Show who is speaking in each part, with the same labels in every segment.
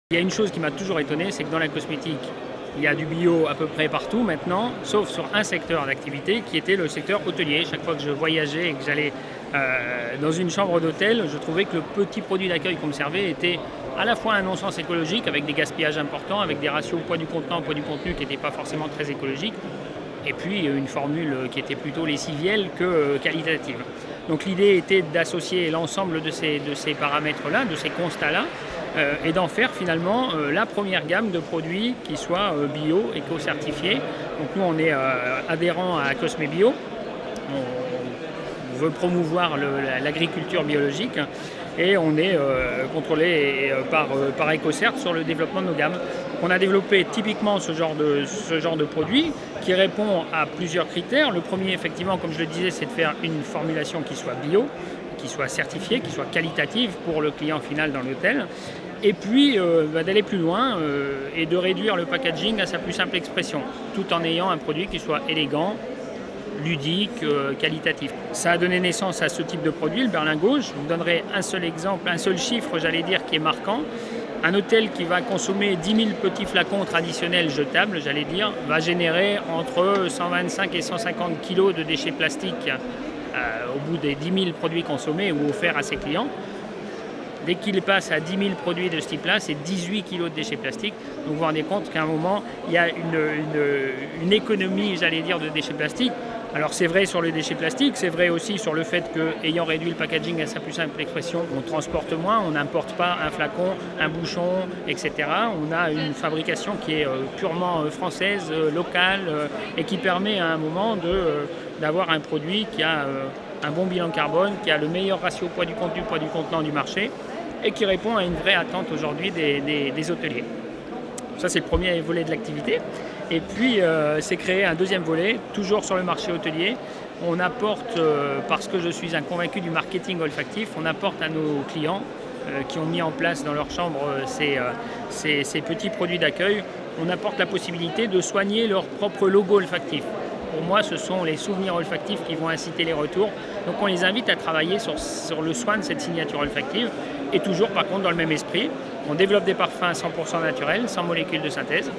Speaker 1: Il y a une chose qui m'a toujours étonné, c'est que dans la cosmétique, il y a du bio à peu près partout maintenant, sauf sur un secteur d'activité qui était le secteur hôtelier. Chaque fois que je voyageais et que j'allais dans une chambre d'hôtel, je trouvais que le petit produit d'accueil qu'on me servait était à la fois un non-sens écologique, avec des gaspillages importants, avec des ratios poids du contenant, poids du contenu qui n'étaient pas forcément très écologiques, et puis une formule qui était plutôt lessivielle que qualitative. Donc l'idée était d'associer l'ensemble de ces paramètres-là, de ces constats-là, et d'en faire finalement la première gamme de produits qui soient bio, éco-certifiés. Donc nous on est adhérents à Cosme Bio, on veut promouvoir l'agriculture biologique et on est contrôlé par EcoCert sur le développement de nos gammes. On a développé typiquement ce genre de produit qui répond à plusieurs critères. Le premier, effectivement, comme je le disais, c'est de faire une formulation qui soit bio, qui soit certifiée, qui soit qualitative pour le client final dans l'hôtel. Et puis d'aller plus loin et de réduire le packaging à sa plus simple expression, tout en ayant un produit qui soit élégant, ludique, qualitatif. Ça a donné naissance à ce type de produit, le berlingot. Je vous donnerai un seul exemple, un seul chiffre, j'allais dire, qui est marquant. Un hôtel qui va consommer 10 000 petits flacons traditionnels jetables, j'allais dire, va générer entre 125 et 150 kg de déchets plastiques au bout des 10 000 produits consommés ou offerts à ses clients. Dès qu'il passe à 10 000 produits de ce type-là, c'est 18 kg de déchets plastiques. Donc vous vous rendez compte qu'à un moment, il y a une économie, j'allais dire, de déchets plastiques. Alors c'est vrai sur le déchet plastique, c'est vrai aussi sur le fait qu'ayant réduit le packaging à sa plus simple expression, on transporte moins, on n'importe pas un flacon, un bouchon, etc. On a une fabrication qui est purement française, locale, et qui permet à un moment d'avoir un produit qui a un bon bilan carbone, qui a le meilleur ratio poids du contenu, poids du contenant du marché, et qui répond à une vraie attente aujourd'hui des hôteliers. Ça, c'est le premier volet de l'activité. Et puis, c'est créé un deuxième volet, toujours sur le marché hôtelier. On apporte, parce que je suis un convaincu du marketing olfactif, on apporte à nos clients qui ont mis en place dans leur chambre ces petits produits d'accueil, on apporte la possibilité de soigner leur propre logo olfactif. Pour moi, ce sont les souvenirs olfactifs qui vont inciter les retours. Donc on les invite à travailler sur le soin de cette signature olfactive. Et toujours, par contre, dans le même esprit, on développe des parfums 100% naturels, sans molécules de synthèse.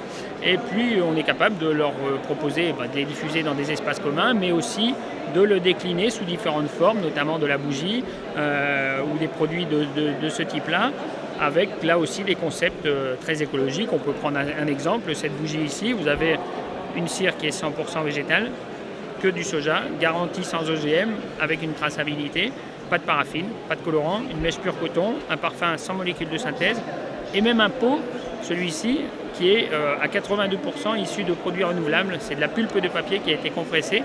Speaker 1: Et puis, on est capable de leur proposer de les diffuser dans des espaces communs, mais aussi de le décliner sous différentes formes, notamment de la bougie ou des produits de ce type-là, avec là aussi des concepts très écologiques. On peut prendre un exemple, cette bougie ici, vous avez une cire qui est 100% végétale, que du soja, garantie sans OGM, avec une traçabilité, pas de paraffine, pas de colorant, une mèche pure coton, un parfum sans molécules de synthèse, et même un pot, celui-ci, qui est à 82% issu de produits renouvelables. C'est de la pulpe de papier qui a été compressée,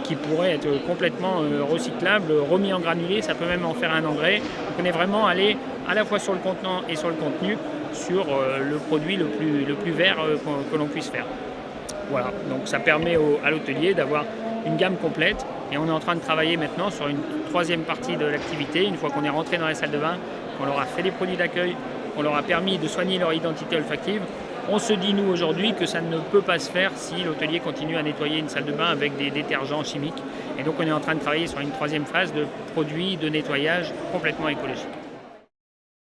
Speaker 1: qui pourrait être complètement recyclable, remis en granulé, ça peut même en faire un engrais. Donc on est vraiment allé à la fois sur le contenant et sur le contenu, sur le produit le plus vert que l'on puisse faire. Voilà, donc ça permet à l'hôtelier d'avoir une gamme complète et on est en train de travailler maintenant sur une troisième partie de l'activité. Une fois qu'on est rentré dans les salles de bain, qu'on leur a fait des produits d'accueil, qu'on leur a permis de soigner leur identité olfactive, on se dit nous aujourd'hui que ça ne peut pas se faire si l'hôtelier continue à nettoyer une salle de bain avec des détergents chimiques. Et donc on est en train de travailler sur une troisième phase de produits de nettoyage complètement écologiques.